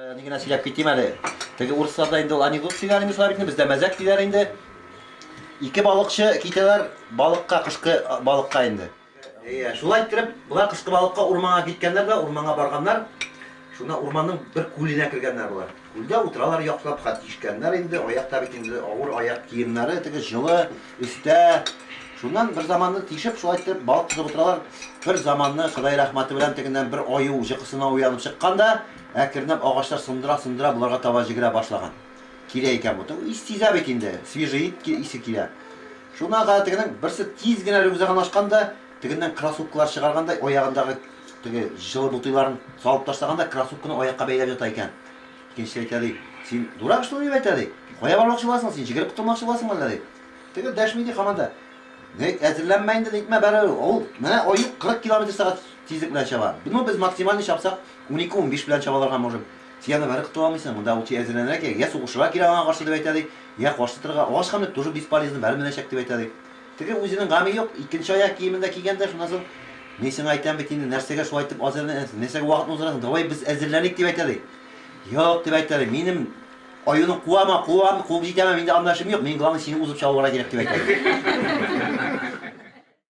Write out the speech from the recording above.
Нигә сөйләп китим әле. Теге урысларда инде ул анекдот сөйләр инде шулар бит, бездә мәзәк диләр инде. Ике балыкчы китәләр балыкка, кышкы балыкка инде. Шулай итеп, булар кышкы балыкка урманга киткәннәр дә, урманга барганнар. Шуна урманның бер күленә кергәннәр булар. Күлдә утыралар, яклап хат тишкәннәр инде, аякта бит инде авыр аяк киемнәре, теге җылы, өстә. Шуннан бер заманны тишеп, шулай итеп балык тотып утыралар. Бер заманны Ходай рәхмәте белән тегеннән бер аю җыкысына уянып чыкканда, әкренләп агачлар сындыра буларга таба җигерә башлаган. Килә икән бу. Истиза бит инде. Свежий исе килә. Шунага тегенең берсе тиз генә рюкзагын ачканда, тегеннән кроссовкалар чыгаргандай аягындагы теге җылы бутыйларын салып ташлаганда кроссовканы аякка бәйләп ята икән. Икенче әйтә син дурак что дип әйтә ди. Кая бармакчы буласың син? Җигереп кутылмакчы буласың әллә ди. Теге дәшми ди һаманда. Ник әзерләнмә инде дитмә бәрә ул. Менә аю 40 км/сәгать тизлек белән чаба. Буны без максималь чапсак 12-15 белән чабаларга можем. Син бәрә кыта алмыйсың. Монда ул әзерләнә ки, я сугышырга кирәк аңа каршы дип әйтә ди. Я каршы торырга агаш һәм тоже бесполезно бәрә менә чак дип әйтә ди. Теге үзенең гаме юк. Икенче аяк киемендә кигәндә шуннан соң мин сиңа әйтәм бит инде нәрсәгә шулай итеп әзерләнәсең. Нәрсәгә вакытны узырасың? Давай без әзерләник дип әйтә ди. Юк дип әйтә ди. Минем аюны куып җитәмәм, инде андашым юк. Мин главный сине узып чабуга кирәк дип әйтә.